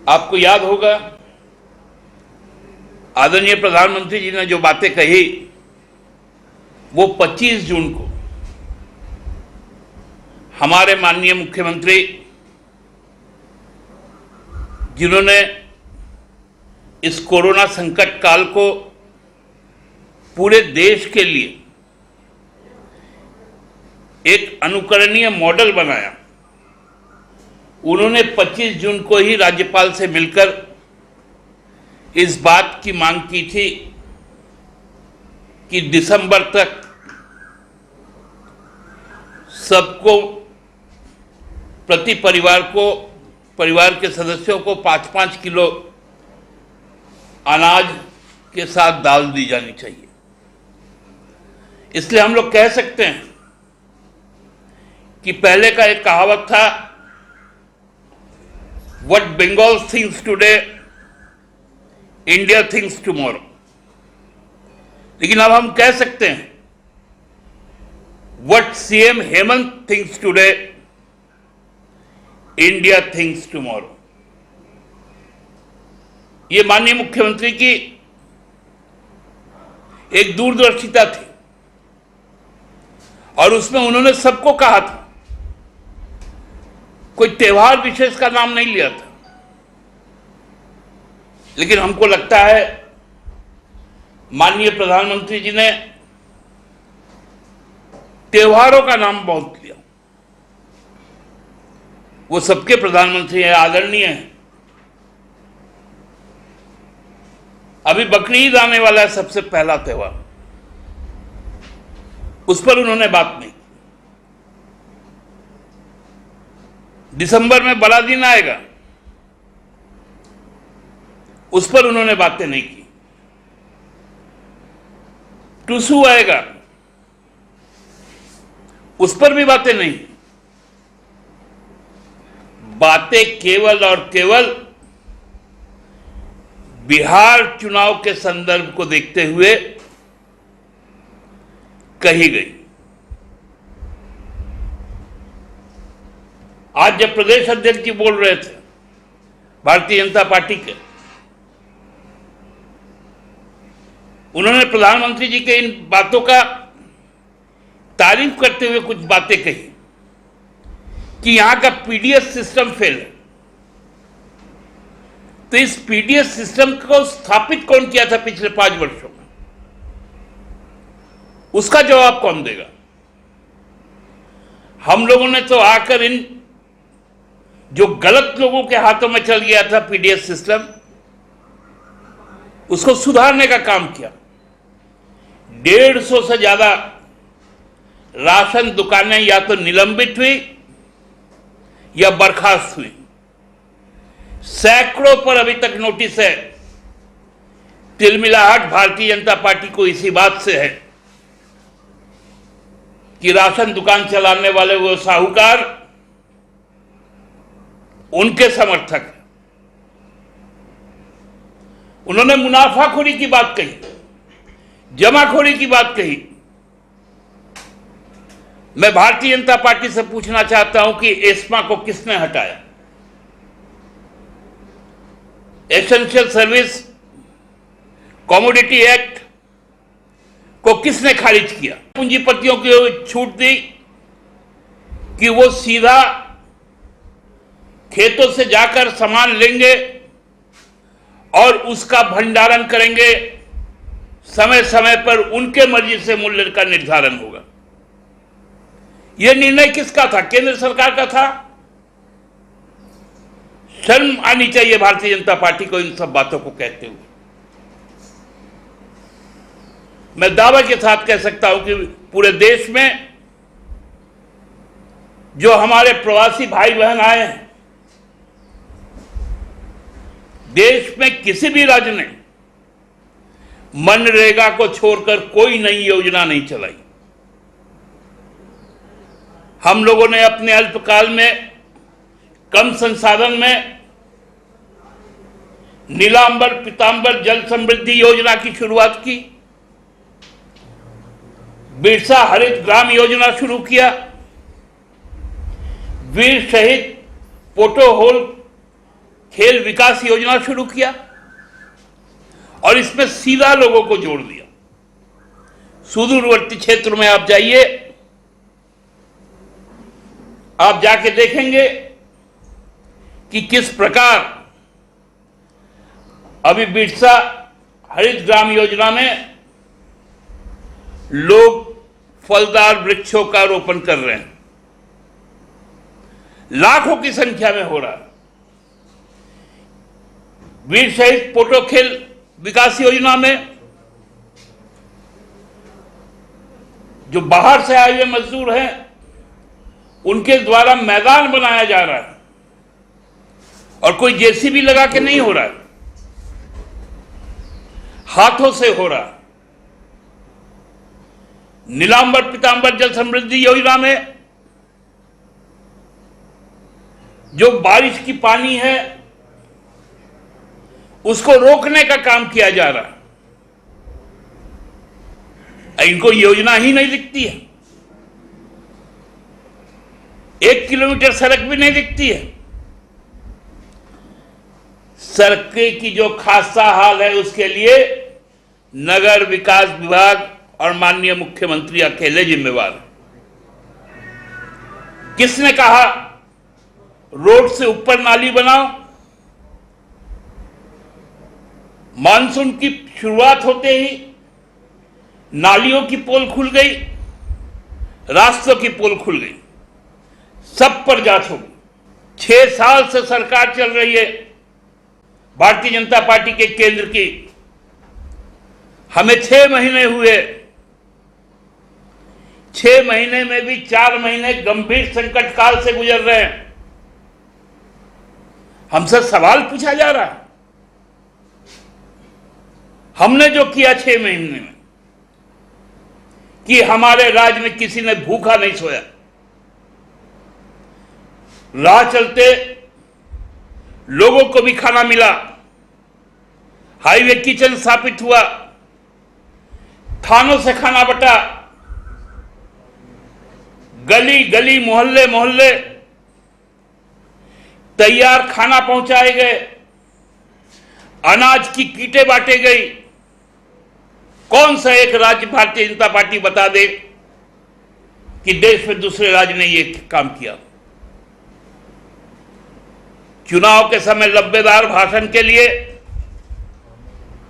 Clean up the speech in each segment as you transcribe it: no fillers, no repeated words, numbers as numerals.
आपको याद होगा आदरणीय प्रधानमंत्री जी ने जो बातें कही वो 25 जून को हमारे माननीय मुख्यमंत्री जिन्होंने इस कोरोना संकट काल को पूरे देश के लिए एक अनुकरणीय मॉडल बनाया, उन्होंने 25 जून को ही राज्यपाल से मिलकर इस बात की मांग की थी कि दिसंबर तक सबको, प्रति परिवार के सदस्यों को 5-5 किलो अनाज के साथ दाल दी जानी चाहिए। इसलिए हम लोग कह सकते हैं कि पहले का एक कहावत था, what Bengal thinks today India thinks tomorrow, लेकिन अब हम कह सकते हैं what CM Hemant thinks today India thinks tomorrow. ये माननीय मुख्यमंत्री की एक दूरदर्शिता थी और उसमें उन्होंने सबको कहा था, कोई त्योहार विशेष का नाम नहीं लिया था। लेकिन हमको लगता है माननीय प्रधानमंत्री जी ने त्योहारों का नाम बहुत लिया। वो सबके प्रधानमंत्री हैं, आदरणीय हैं। अभी बकरी ईद आने वाला है, सबसे पहला त्योहार, उस पर उन्होंने बात नहीं की। दिसंबर में बड़ा दिन आएगा, उस पर उन्होंने बातें नहीं की। टूसू आएगा, उस पर भी बातें नहीं। बातें केवल और केवल बिहार चुनाव के संदर्भ को देखते हुए कही गई। आज जब प्रदेश अध्यक्ष जी बोल रहे थे भारतीय जनता पार्टी के, उन्होंने प्रधानमंत्री जी के इन बातों का तारीफ करते हुए कुछ बातें कही कि यहां का पीडीएस सिस्टम फेल है। तो इस पीडीएस सिस्टम को स्थापित कौन किया था पिछले 5 वर्षों में, उसका जवाब कौन देगा? हम लोगों ने तो आकर इन जो गलत लोगों के हाथों में चल गया था पीडीएस सिस्टम, उसको सुधारने का काम किया। 150 से ज्यादा राशन दुकानें या तो निलंबित हुई या बर्खास्त हुई। सैकड़ों पर अभी तक नोटिस है। तिलमिलाहट भारतीय जनता पार्टी को इसी बात से है कि राशन दुकान चलाने वाले वो साहूकार उनके समर्थक हैं। उन्होंने मुनाफाखोरी की बात कही, जमाखोरी की बात कही। मैं भारतीय जनता पार्टी से पूछना चाहता हूं कि एस्मा को किसने हटाया? एसेंशियल सर्विस कमोडिटी एक्ट को किसने खारिज किया? पूंजीपतियों को छूट दी कि वो सीधा खेतों से जाकर सामान लेंगे और उसका भंडारण करेंगे, समय समय पर उनके मर्जी से मूल्य का निर्धारण होगा। यह निर्णय किसका था? केंद्र सरकार का था। शर्म आनी चाहिए भारतीय जनता पार्टी को इन सब बातों को कहते हुए। मैं दावे के साथ कह सकता हूं कि पूरे देश में जो हमारे प्रवासी भाई बहन आए हैं, देश में किसी भी राज्य ने मनरेगा को छोड़कर कोई नई योजना नहीं चलाई। हम लोगों ने अपने अल्पकाल में कम संसाधन में नीलांबर पीतांबर जल समृद्धि योजना की शुरुआत की, बिरसा हरित ग्राम योजना शुरू किया, वीर शहीद पोटो होल खेल विकास योजना शुरू किया और इसमें सीधा लोगों को जोड़ दिया। सुदूरवर्ती क्षेत्र में आप जाइए, आप जाके देखेंगे कि किस प्रकार अभी बिरसा हरित ग्राम योजना में लोग फलदार वृक्षों का रोपण कर रहे हैं, लाखों की संख्या में हो रहा है। वीर शहीद पोटो खेल विकास योजना में जो बाहर से आए हुए मजदूर हैं उनके द्वारा मैदान बनाया जा रहा है और कोई जेसीबी लगा के नहीं हो रहा है, हाथों से हो रहा है। नीलांबर पीतांबर जल समृद्धि योजना में जो बारिश की पानी है उसको रोकने का काम किया जा रहा है। इनको योजना ही नहीं दिखती है, 1 किलोमीटर सड़क भी नहीं दिखती है। सड़कें की जो खासा हाल है उसके लिए नगर विकास विभाग और माननीय मुख्यमंत्री अकेले जिम्मेवार हैं। किसने कहा रोड से ऊपर नाली बनाओ? मानसून की शुरुआत होते ही नालियों की पोल खुल गई, रास्तों की पोल खुल गई, सब पर जांच होगी। 6 साल से सरकार चल रही है भारतीय जनता पार्टी के केंद्र की, हमें 6 महीने हुए। 6 महीने में भी 4 महीने गंभीर संकट काल से गुजर रहे हैं। हमसे सवाल पूछा जा रहा है, हमने जो किया 6 महीने में कि हमारे राज्य में किसी ने भूखा नहीं सोया। राह चलते लोगों को भी खाना मिला, हाईवे किचन स्थापित हुआ, थानों से खाना बटा, गली गली मोहल्ले मोहल्ले तैयार खाना पहुंचाए गए, अनाज की कीटें बांटे गई। कौन सा एक राज्य भारतीय जनता पार्टी बता दे कि देश में दूसरे राज्य ने ये काम किया? चुनाव के समय लब्बेदार भाषण के लिए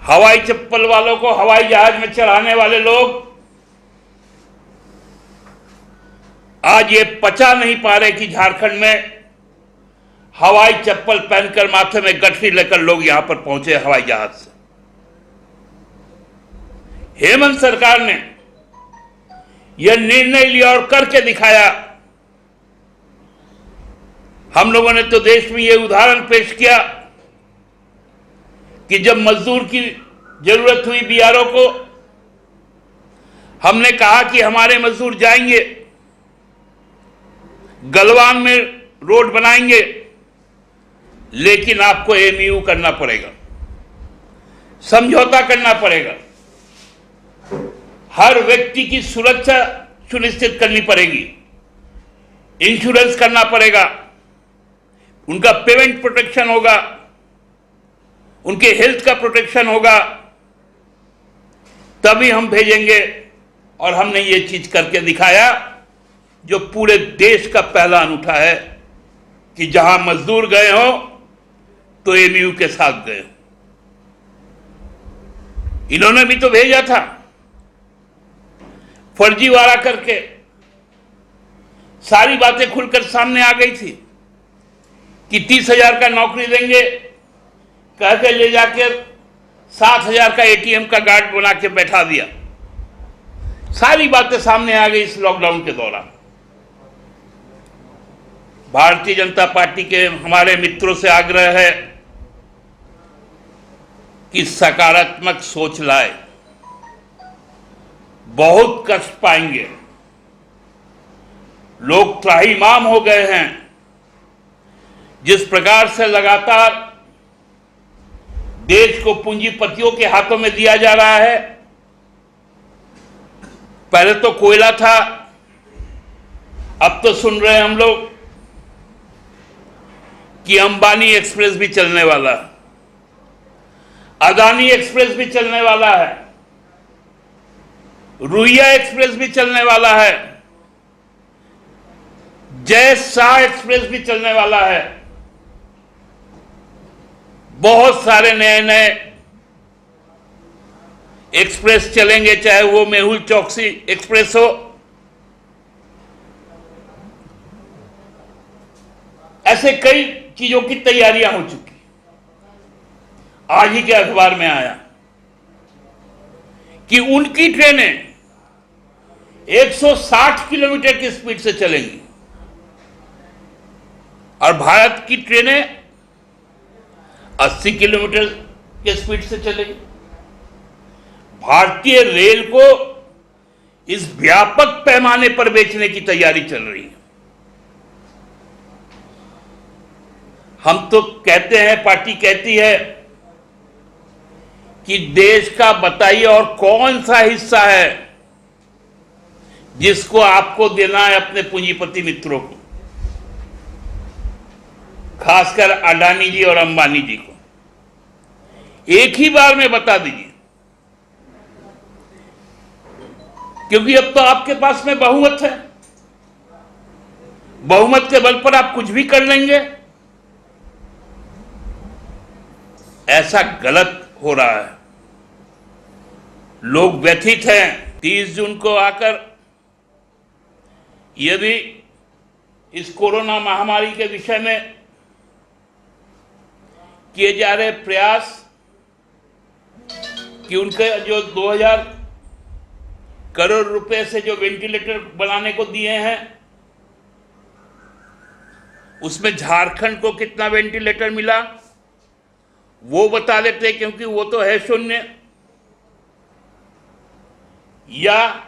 हवाई चप्पल वालों को हवाई जहाज में चढ़ाने वाले लोग आज ये पचा नहीं पा रहे कि झारखंड में हवाई चप्पल पहनकर माथे में गठरी लेकर लोग यहां पर पहुंचे हवाई जहाज से। हेमंत सरकार ने यह निर्णय लिया और करके दिखाया। हम लोगों ने तो देश में यह उदाहरण पेश किया कि जब मजदूर की जरूरत हुई बीआरओ को, हमने कहा कि हमारे मजदूर जाएंगे, गलवान में रोड बनाएंगे, लेकिन आपको एमयू करना पड़ेगा, समझौता करना पड़ेगा, हर व्यक्ति की सुरक्षा सुनिश्चित करनी पड़ेगी, इंश्योरेंस करना पड़ेगा, उनका पेमेंट प्रोटेक्शन होगा, उनके हेल्थ का प्रोटेक्शन होगा, तभी हम भेजेंगे। और हमने ये चीज करके दिखाया जो पूरे देश का पहला अनूठा है कि जहां मजदूर गए हो तो एमयू के साथ गए। इन्होंने भी तो भेजा था फर्जीवाड़ा करके, सारी बातें खुलकर सामने आ गई थी कि 30,000 का नौकरी देंगे, कह के ले जाकर 7,000 का एटीएम का गार्ड बना के बैठा दिया। सारी बातें सामने आ गई इस लॉकडाउन के दौरान। भारतीय जनता पार्टी के हमारे मित्रों से आग्रह है कि सकारात्मक सोच लाए, बहुत कष्ट पाएंगे, लोग त्राहिमाम हो गए हैं। जिस प्रकार से लगातार देश को पूंजीपतियों के हाथों में दिया जा रहा है, पहले तो कोयला था, अब तो सुन रहे हैं हम लोग कि अंबानी एक्सप्रेस भी चलने वाला है, अदानी एक्सप्रेस भी चलने वाला है, रुइया एक्सप्रेस भी चलने वाला है, जय शाह एक्सप्रेस भी चलने वाला है। बहुत सारे नए नए एक्सप्रेस चलेंगे, चाहे वो मेहुल चौकसी एक्सप्रेस हो, ऐसे कई चीजों की तैयारियां हो चुकी। आज ही के अखबार में आया कि उनकी ट्रेनें 160 किलोमीटर की स्पीड से चलेंगी और भारत की ट्रेनें 80 किलोमीटर की स्पीड से चलेगी। भारतीय रेल को इस व्यापक पैमाने पर बेचने की तैयारी चल रही है। हम तो कहते हैं, पार्टी कहती है कि देश का बताइए और कौन सा हिस्सा है जिसको आपको देना है अपने पूंजीपति मित्रों को, खासकर अडानी जी और अंबानी जी को। एक ही बार में बता दीजिए, क्योंकि अब तो आपके पास में बहुमत है, बहुमत के बल पर आप कुछ भी कर लेंगे। ऐसा गलत हो रहा है, लोग व्यथित हैं। 30 जून को आकर यदि इस कोरोना महामारी के विषय में किए जा रहे प्रयास कि उनके जो 2000 करोड़ रुपए से जो वेंटिलेटर बनाने को दिए हैं, उसमें झारखंड को कितना वेंटिलेटर मिला वो बता देते, क्योंकि वो तो है शून्य। या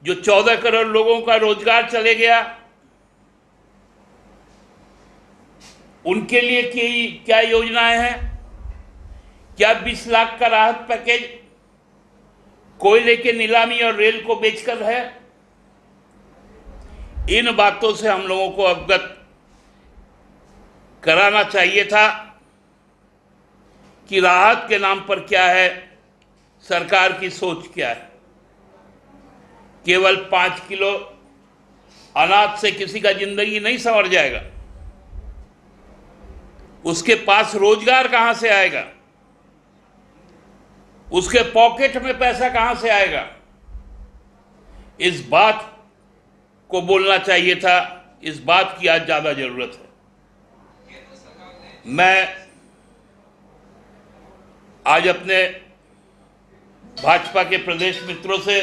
जो 14 करोड़ लोगों का रोजगार चले गया, उनके लिए क्या योजनाएं हैं? क्या 20 लाख का राहत पैकेज कोयले के नीलामी और रेल को बेचकर है? इन बातों से हम लोगों को अवगत कराना चाहिए था कि राहत के नाम पर क्या है, सरकार की सोच क्या है। केवल 5 किलो अनाज से किसी का जिंदगी नहीं संवर जाएगा। उसके पास रोजगार कहां से आएगा, उसके पॉकेट में पैसा कहां से आएगा? इस बात को बोलना चाहिए था। इस बात की आज ज्यादा जरूरत है। मैं आज अपने भाजपा के प्रदेश मित्रों से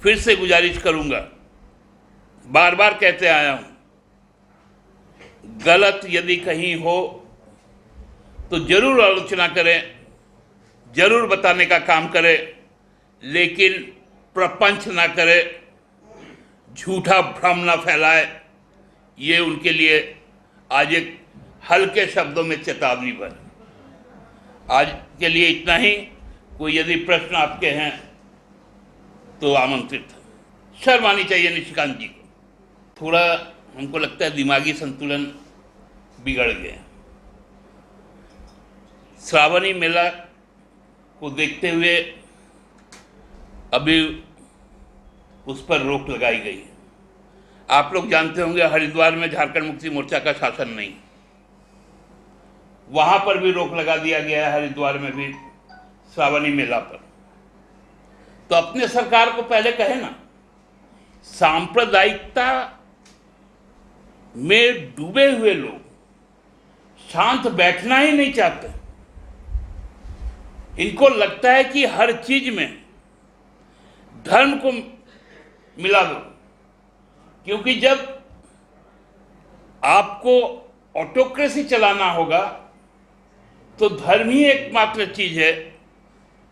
फिर से गुजारिश करूंगा, बार बार कहते आया हूं, गलत यदि कहीं हो तो जरूर आलोचना करें, जरूर बताने का काम करें, लेकिन प्रपंच ना करे, झूठा भ्रम ना फैलाए। ये उनके लिए आज एक हल्के शब्दों में चेतावनी बन। आज के लिए इतना ही। कोई यदि प्रश्न आपके हैं तो आमंत्रित है। शर्म आनी चाहिए निशिकांत जी को। थोड़ा हमको लगता है दिमागी संतुलन बिगड़ गया। श्रावणी मेला को देखते हुए अभी उस पर रोक लगाई गई है। आप लोग जानते होंगे हरिद्वार में झारखंड मुक्ति मोर्चा का शासन नहीं, वहां पर भी रोक लगा दिया गया है, हरिद्वार में भी श्रावणी मेला पर। तो अपने सरकार को पहले कहे ना, सांप्रदायिकता में डूबे हुए लोग शांत बैठना ही नहीं चाहते। इनको लगता है कि हर चीज में धर्म को मिला दो, क्योंकि जब आपको ऑटोक्रेसी चलाना होगा तो धर्म ही एकमात्र चीज है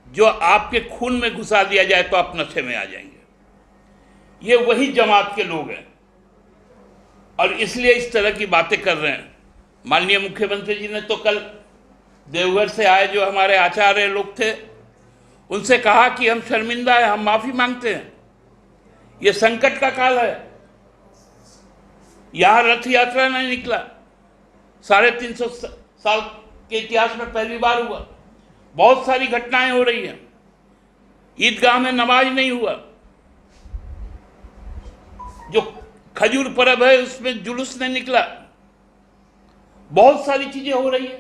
जो आपके खून में घुसा दिया जाए तो आप नशे में आ जाएंगे। ये वही जमात के लोग हैं और इसलिए इस तरह की बातें कर रहे हैं। माननीय मुख्यमंत्री जी ने तो कल देवघर से आए जो हमारे आचार्य लोग थे, उनसे कहा कि हम शर्मिंदा हैं, हम माफी मांगते हैं, ये संकट का काल है, यहां रथ यात्रा नहीं निकला, 350 साल के इतिहास में पहली बार हुआ। बहुत सारी घटनाएं हो रही हैं। ईदगाह में नमाज नहीं हुआ, जो खजूर पर्व है उसमें जुलूस नहीं निकला। बहुत सारी चीजें हो रही है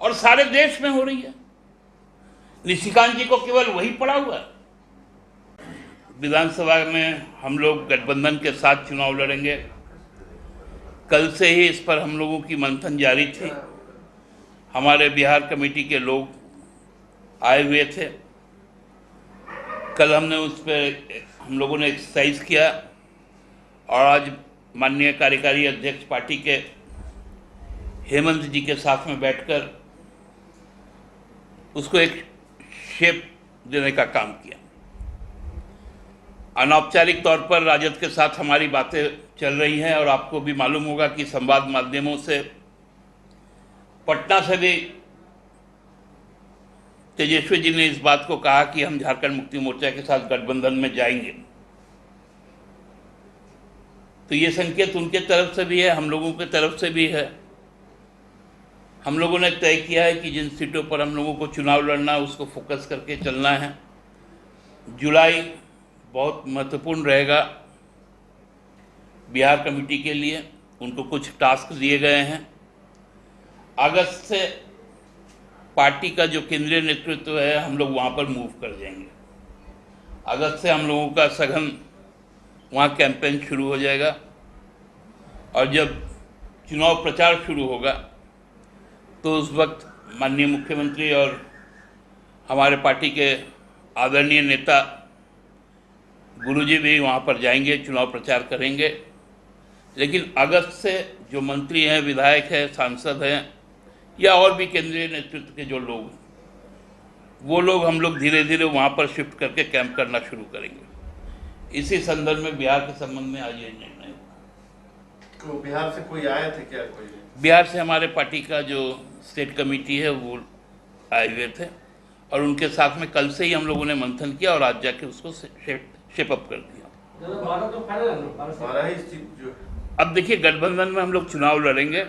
और सारे देश में हो रही है। निशिकांत जी को केवल वही पड़ा हुआ। विधानसभा में हम लोग गठबंधन के साथ चुनाव लड़ेंगे। कल से ही इस पर हम लोगों की मंथन जारी थी। हमारे बिहार कमेटी के लोग आए हुए थे। कल हमने उस पर हम लोगों ने एक्सरसाइज किया और आज माननीय कार्यकारी अध्यक्ष पार्टी के हेमंत जी के साथ में बैठकर उसको एक शेप देने का काम किया। अनौपचारिक तौर पर राजद के साथ हमारी बातें चल रही हैं और आपको भी मालूम होगा कि संवाद माध्यमों से पटना से भी तेजस्वी जी ने इस बात को कहा कि हम झारखंड मुक्ति मोर्चा के साथ गठबंधन में जाएंगे। तो ये संकेत उनके तरफ से भी है, हम लोगों की तरफ से भी है। हम लोगों ने तय किया है कि जिन सीटों पर हम लोगों को चुनाव लड़ना है उसको फोकस करके चलना है। जुलाई बहुत महत्वपूर्ण रहेगा बिहार कमेटी के लिए। उनको कुछ टास्क दिए गए हैं। अगस्त से पार्टी का जो केंद्रीय नेतृत्व है हम लोग वहाँ पर मूव कर जाएंगे। अगस्त से हम लोगों का सघन वहाँ कैंपेन शुरू हो जाएगा और जब चुनाव प्रचार शुरू होगा तो उस वक्त माननीय मुख्यमंत्री और हमारे पार्टी के आदरणीय नेता गुरुजी भी वहाँ पर जाएंगे, चुनाव प्रचार करेंगे। लेकिन अगस्त से जो मंत्री हैं, विधायक हैं, सांसद हैं या और भी केंद्रीय नेतृत्व के जो लोग हैं, वो लोग हम लोग धीरे धीरे वहाँ पर शिफ्ट करके कैंप करना शुरू करेंगे। इसी संदर्भ में बिहार के संबंध में आज ये निर्णय हुआ। तो बिहार से कोई आए थे क्या? कोई बिहार से हमारे पार्टी का जो स्टेट कमेटी है वो आए हुए थे और उनके साथ में कल से ही हम लोगों ने मंथन किया और आज जाके उसको शेप अप कर दिया। अब देखिए, गठबंधन में हम लोग चुनाव लड़ेंगे।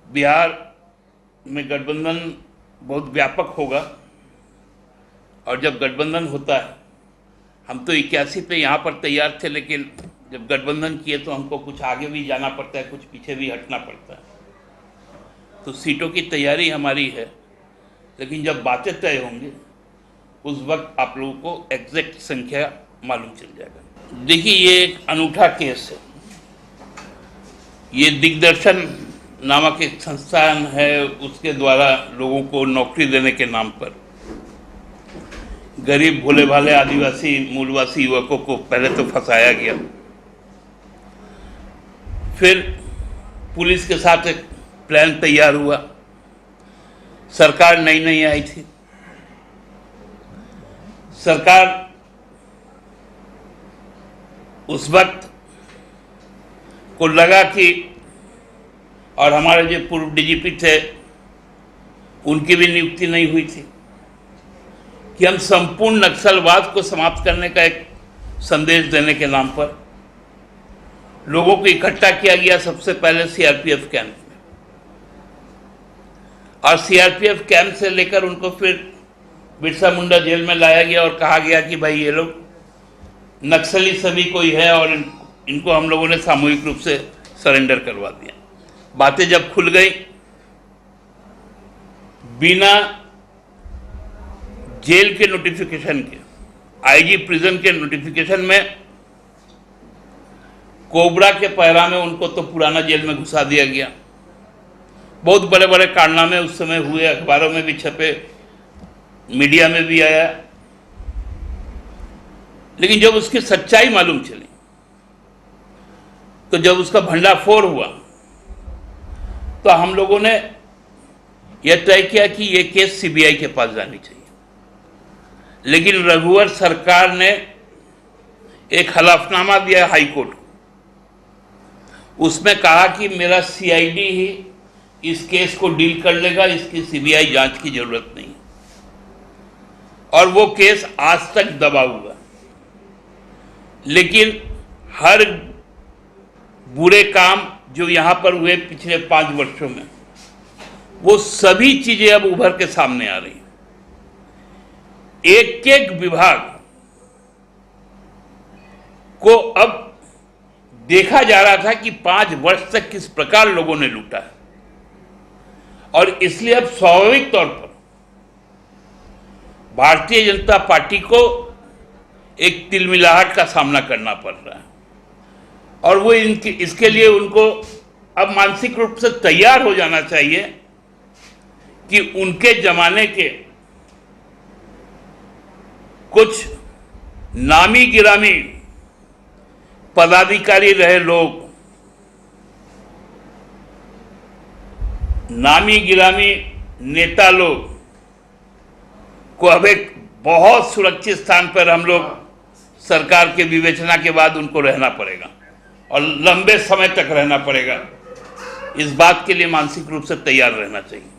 बिहार में गठबंधन बहुत व्यापक होगा और जब गठबंधन होता है, हम तो 81 पे यहाँ पर तैयार थे, लेकिन जब गठबंधन किए तो हमको कुछ आगे भी जाना पड़ता है, कुछ पीछे भी हटना पड़ता है। तो सीटों की तैयारी हमारी है, लेकिन जब बातें तय होंगी उस वक्त आप लोगों को एग्जैक्ट संख्या मालूम चल जाएगा। देखिए, ये एक अनूठा केस है। ये दिग्दर्शन नामक एक संस्थान है, उसके द्वारा लोगों को नौकरी देने के नाम पर गरीब भोले भाले आदिवासी मूलवासी युवकों को पहले तो फंसाया गया, फिर पुलिस के साथ एक प्लान तैयार हुआ। सरकार नई आई थी। सरकार उस वक्त को लगा कि, और हमारे जो पूर्व डीजीपी थे उनकी भी नियुक्ति नहीं हुई थी, कि हम संपूर्ण नक्सलवाद को समाप्त करने का एक संदेश देने के नाम पर लोगों को इकट्ठा किया गया। सबसे पहले सीआरपीएफ कैंप में, और सीआरपीएफ कैंप से लेकर उनको फिर बिरसा मुंडा जेल में लाया गया और कहा गया कि भाई ये लोग नक्सली सभी कोई है, और इनको हम लोगों ने सामूहिक रूप से सरेंडर करवा दिया। बातें जब खुल गई, बिना जेल के नोटिफिकेशन के, आईजी प्रिजन के नोटिफिकेशन में, कोबरा के पैरा में उनको तो पुराना जेल में घुसा दिया गया। बहुत बड़े बड़े कारनामे उस समय हुए, अखबारों में भी छपे, मीडिया में भी आया। लेकिन जब उसकी सच्चाई मालूम चली, तो जब उसका भंडाफोड़ हुआ, तो हम लोगों ने यह तय किया कि यह केस सीबीआई के पास जानी चाहिए। लेकिन रघुवर सरकार ने एक हलफनामा दिया हाई कोर्ट को, उसमें कहा कि मेरा सीआईडी ही इस केस को डील कर लेगा, इसकी सीबीआई जांच की जरूरत नहीं। और वो केस आज तक दबा हुआ। लेकिन हर बुरे काम जो यहाँ पर हुए पिछले 5 वर्षों में, वो सभी चीजें अब उभर के सामने आ रही हैं। एक एक विभाग को अब देखा जा रहा था कि 5 वर्ष तक किस प्रकार लोगों ने लूटा है, और इसलिए अब स्वाभाविक तौर पर भारतीय जनता पार्टी को एक तिलमिलाहट का सामना करना पड़ रहा है, और वो इसके लिए उनको अब मानसिक रूप से तैयार हो जाना चाहिए कि उनके जमाने के कुछ नामी गिरामी पदाधिकारी रहे लोग, नामी गिरामी नेता लोग को अब एक बहुत सुरक्षित स्थान पर हम लोग सरकार के विवेचना के बाद उनको रहना पड़ेगा, और लंबे समय तक रहना पड़ेगा। इस बात के लिए मानसिक रूप से तैयार रहना चाहिए।